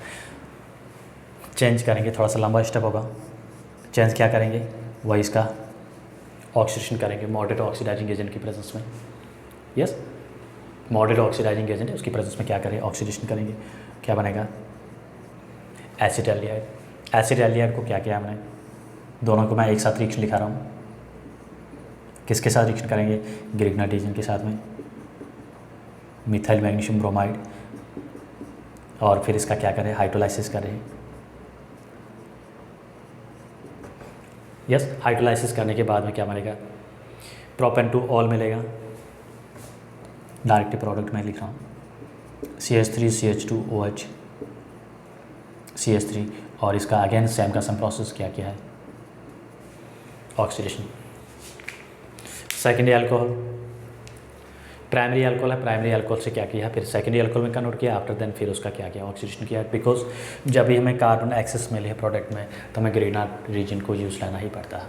चेंज करेंगे, थोड़ा सा लंबा स्टेप होगा, चेंज क्या करेंगे वही इसका ऑक्सीडेशन करेंगे मॉडरेट ऑक्सीडाइजिंग एजेंट की प्रेजेंस में, यस। मॉडरेट ऑक्सीडाइजिंग एजेंट है उसकी प्रेजेंस में क्या करें ऑक्सीडेशन करेंगे, क्या बनेगा एसिड एल्डिहाइड। एसिड एल्डिहाइड को क्या किया हमने दोनों को मैं एक साथ रिएक्शन लिखा रहा हूँ, किसके साथ रिएक्शन करेंगे ग्रिग्नार्ड रीजन के साथ में, मिथाइल मैग्नीशियम ब्रोमाइड, और फिर इसका क्या करें हाइड्रोलाइसिस करें, यस। हाइड्रोलाइसिस करने के बाद में क्या बनेगा प्रोपेन टू ऑल मिलेगा, डायरेक्ट प्रोडक्ट में लिख रहा हूँ CH3CH2OH CH3, और इसका अगेन सेम का सम प्रोसेस क्या किया है oxidation. Secondary alcohol primary alcohol है, प्राइमरी अल्कोहल से क्या किया फिर सेकेंडरी अल्कोहल में कन्वर्ट किया, आफ्टर देन फिर उसका क्या किया ऑक्सीडेशन किया, बिकॉज जब भी हमें कार्बन एक्सेस मिले है प्रोडक्ट में तो हमें ग्रिग्नार्ड रीजन को यूज़ लेना ही पड़ता है,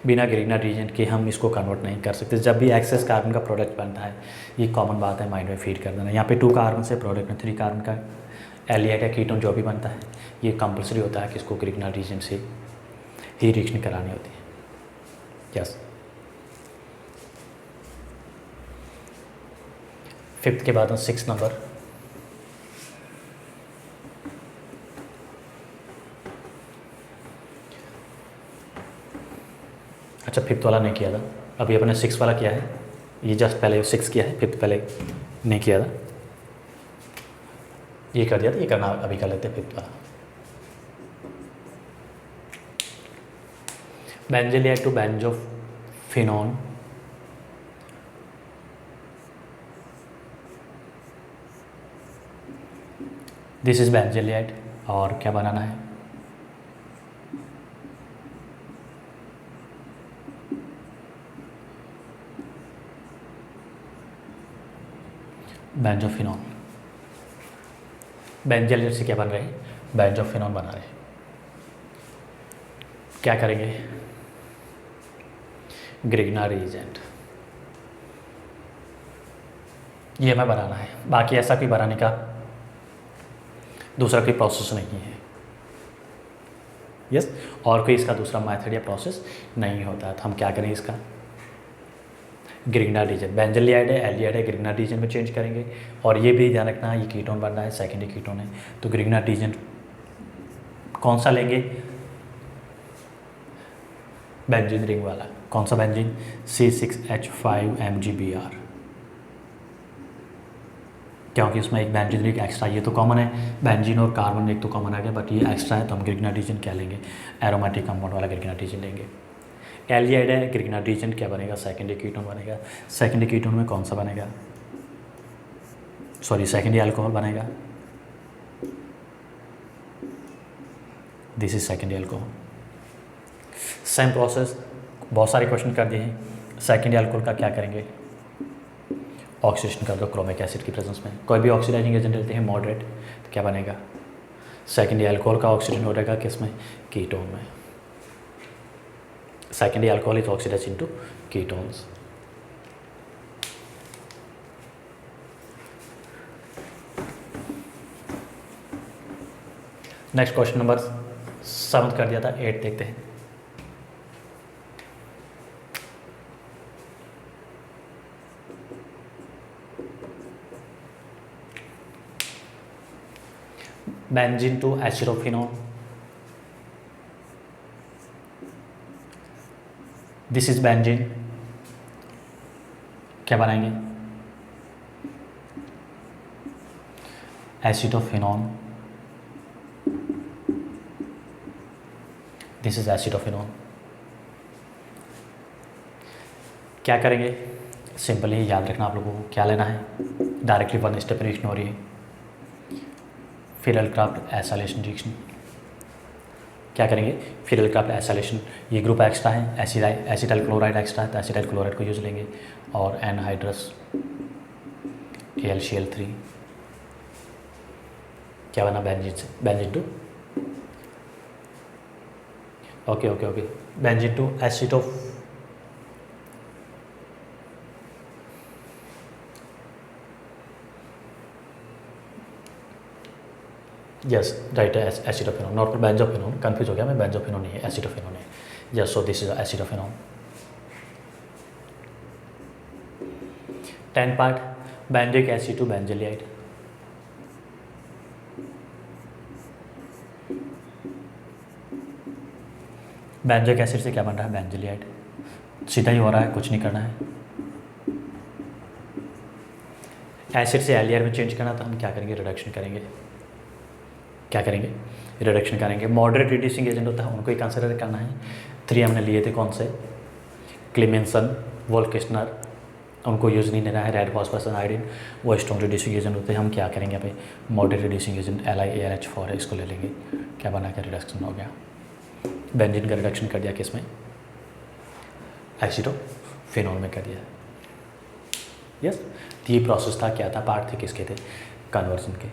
बिना ग्रिग्नार्ड रीजन के हम इसको कन्वर्ट नहीं कर सकते। जब भी एक्सेस कार्बन का प्रोडक्ट बनता है, ये कॉमन बात है, माइंड में फीड कर देना। यहाँ पे 2 कार्बन से प्रोडक्ट में 3 कार्बन का एल्डिहाइड या कीटोन जो भी बनता है, ये कंपलसरी होता है कि इसको ग्रिग्नार्ड रीजन से ही रिएक्शन करानी होती है, यस। फिफ्थ के बाद 6 नंबर फिफ्थ वाला नहीं किया था, अभी अपने 6 वाला किया है, ये जस्ट पहले 6 किया है, फिफ्थ पहले नहीं किया था, ये कर दिया था, ये करना अभी कर लेते हैं फिफ्थ वाला। बेंजोलिएट टू बेंजोफिनोन, दिस इज बेंजोलिएट, और क्या बनाना है, बेंजोफिनोन। बेंजोलिएट से क्या बन रहे हैं, बेंजोफिनोन बना रहे हैं। क्या करेंगे, ग्रिग्नार रिएजेंट, ये हमें बनाना है, बाकी ऐसा कोई बनाने का दूसरा कोई प्रोसेस नहीं है। यस, और कोई इसका दूसरा मेथड या प्रोसेस नहीं होता है। तो हम क्या करेंगे, इसका ग्रिग्नार रीजन, बेंजोलिएट है, एल्डिहाइड है, ग्रिग्नार रीजन में चेंज करेंगे। और ये भी ध्यान रखना है, ये कीटोन बन रहा है, सेकेंडरी कीटोन है, तो ग्रिग्नार रीजन कौन सा लेंगे, बेंजीन रिंग वाला। कौन सा बेंजीन, C6H5MgBr, क्योंकि उसमें एक बेंजीन रिंग एक्स्ट्रा, ये तो कॉमन है, बेंजीन और कार्बन एक तो कॉमन आ गया, बट ये एक्स्ट्रा है, तो हम ग्रिग्नार रीजन क्या लेंगे, एरोमेटिक कंपाउंड वाला ग्रिग्नार रीजन लेंगे। एल्डिहाइड है, ग्रिग्नार रीजन क्या बनेगा, सेकेंडरी कीटोन बनेगा। सेकेंडरी कीटोन में कौन सा बनेगा, सॉरी सेकेंडरी अल्कोहल बनेगा, this is secondary alcohol. Same process, बहुत सारे क्वेश्चन कर दिए हैं। सेकेंडरी अल्कोहल का क्या करेंगे, ऑक्सीडेशन कर दो क्रोमिक एसिड की प्रेजेंस में। कोई भी ऑक्सीडाइजिंग एजेंट लेते हैं मॉडरेट, तो क्या बनेगा, सेकेंडरी अल्कोहल का ऑक्सीजन हो जाएगा किस में, कीटोन में। Secondary alcohol is oxidize into ketones. Next question number 7 कर दिया था, 8 देखते हैं। Benzene to acetophenone, this is benzene, क्या बनाएंगे, एसिडोफिनोन, दिस इज एसिडोफिनोन। क्या करेंगे, सिंपल ही याद रखना आप लोगों को, क्या लेना है, डायरेक्टली 1 स्टेप रिएक्शन हो रही है, फिरेलक्राफ्ट एसाइलेशन रिएक्शन। क्या करेंगे, फिरेलक्राफ्ट एसाइलेशन, ये ग्रुप एक्स्ट्रा है, एसिटाइल क्लोराइड एक्स्ट्रा है, तो एसिटाइल क्लोराइड को यूज लेंगे, और एनहाइड्रस AlCl3, क्या बना, बेंजीन से, benzene to okay, benzene to aceto, yes right है, एसिडोफिनोन, नॉट बेंजोफिनोन, कंफ्यूज हो गया मैं, बेंजोफिनोन नहीं है, एसिडोफिनोन है। Yes, so this is acetophenone. 10 part benzoic acid to बेंजोलिएट, बेंजिक एसिड से क्या बन रहा है, बेंजोलिएट, सीधा ही हो रहा है, कुछ नहीं करना है। एसिड से एल्डिहाइड में चेंज करना, तो हम क्या करेंगे, रिडक्शन करेंगे, क्या करेंगे, रिडक्शन करेंगे। मॉडरेट रिड्यूसिंग एजेंट होता है, उनको ही कंसिडर करना है। 3 हमने लिए थे, कौन से, क्लेमेंसन, वोल्केस्नर, उनको यूज़ नहीं लेना है। रेड फॉस्फरस आयोडीन, वो स्ट्रॉन्ग रिड्यूसिंग एजेंट होते हैं। हम क्या करेंगे यहाँ पे, मॉडरेट रिड्यूसिंग एजेंट LiAlH4 है, इसको ले लेंगे। क्या बना के रिडक्शन हो गया, बेंजीन का रिडक्शन कर दिया, किस में, एसिडोफिनोन में कर दिया। यस, तो ये प्रोसेस था, क्या था, पार्ट थे किसके थे, कन्वर्जन के।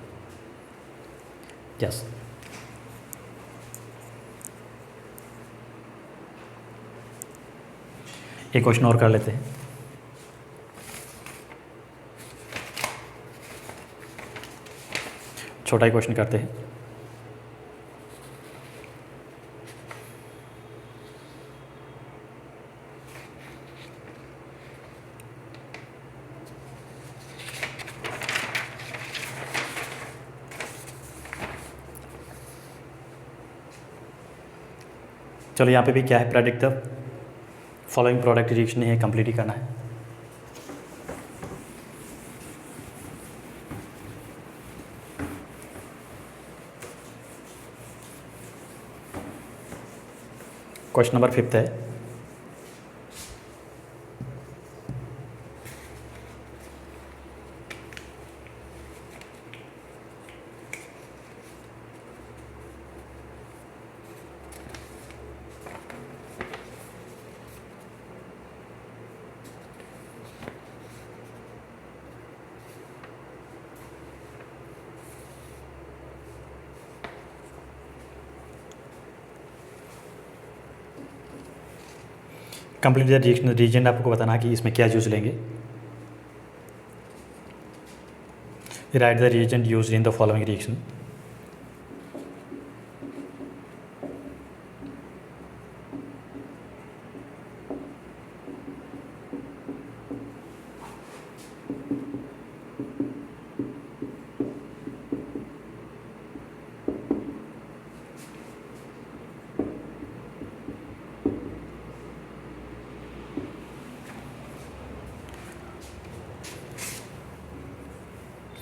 यस, एक क्वेश्चन और कर लेते हैं। छोटा ही क्वेश्चन करते हैं। चलो यहाँ पे भी क्या है, predict the following product reaction है, कंप्लीट ही करना है। क्वेश्चन नंबर 5 है, कंप्लीट द रिएक्शन रीजन आपको बताना है कि इसमें क्या यूज लेंगे। Right the reagent used in the following reaction.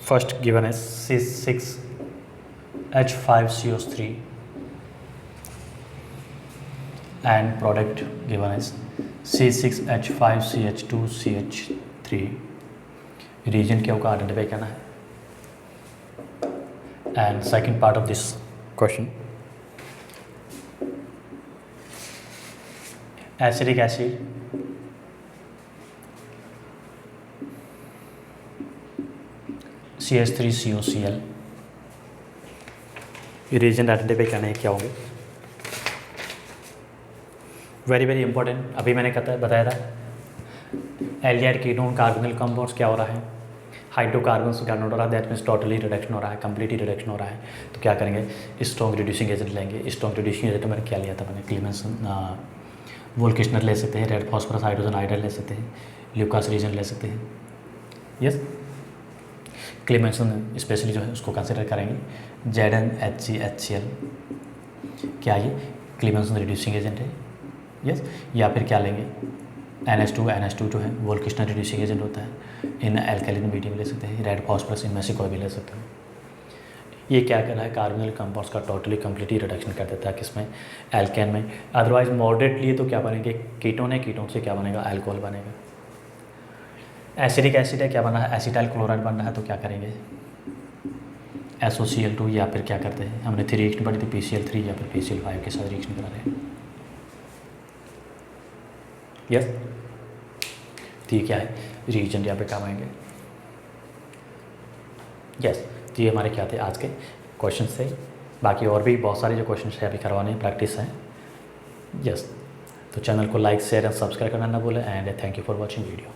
First given is C6H5CO3 and product given is C6H5CH2CH3। reagent क्या होगा आइडेंटिफाई करना है। And second part of this question, acetic acid CH3COCl, reagent identify करना है क्या होंगे। Very very important, अभी मैंने बताया था एल्डिहाइड कीटोन कार्बोनिल कंपाउंड्स क्या हो रहा है, हाइड्रोकार्बन्स क्या हो रहा है, दैट मीन्स टोटली रिडक्शन हो रहा है, कंप्लीटली रिडक्शन हो रहा है। तो क्या करेंगे, स्ट्रॉन्ग रिड्यूसिंग एजेंट लेंगे। स्ट्रॉन्ग रिड्यूसिंग एजेंट मैंने क्या लिया था, मैंने क्लीमेंसन वोल्केशनर ले सकते हैं, रेड फॉस्फोरस हाइड्रोजन आइडाइड ले सकते हैं, ल्यूकास रीजन ले सकते हैं। यस, क्लीमेंसन स्पेशली जो है उसको कंसिडर करेंगे। ZnHCl क्या ये क्लीमेंसन रिड्यूसिंग एजेंट है। यस, या फिर क्या लेंगे NH2 जो है वोल्केशनर रिड्यूसिंग एजेंट होता है, इन एल्कैलिन मीडियम ले सकते हैं। रेड फॉस्फोरस इनमें से कोई भी ले सकते हैं। ये क्या कर रहा है, कार्बोनिल कंपाउंड्स का टोटली कम्प्लीटली रिडक्शन कर देता है किसमें, एल्केन में। अदरवाइज मॉडरेट लिए तो क्या बनेंगे, कीटोन है, कीटोन से क्या बनेगा, अल्कोहल बनेगा। एसिडिक एसिड है, क्या बना है, एसिटाइल क्लोराइड बन रहा है, तो क्या करेंगे SOCl2, या फिर क्या करते हैं, हमने 3 रिएक्शन पढ़ी थी, PCl3 या फिर PCl5 के साथ रिएक्शन करा रहे हैं। यस, तो ये क्या है, रिएजेंट यहाँ पे काम आएंगे। यस, तो ये हमारे क्या थे आज के क्वेश्चन थे। बाकी और भी बहुत सारे जो क्वेश्चन है अभी करवाने हैं, प्रैक्टिस हैं। यस, तो चैनल को लाइक शेयर एंड सब्सक्राइब करना ना भूलें। And thank you for watching video.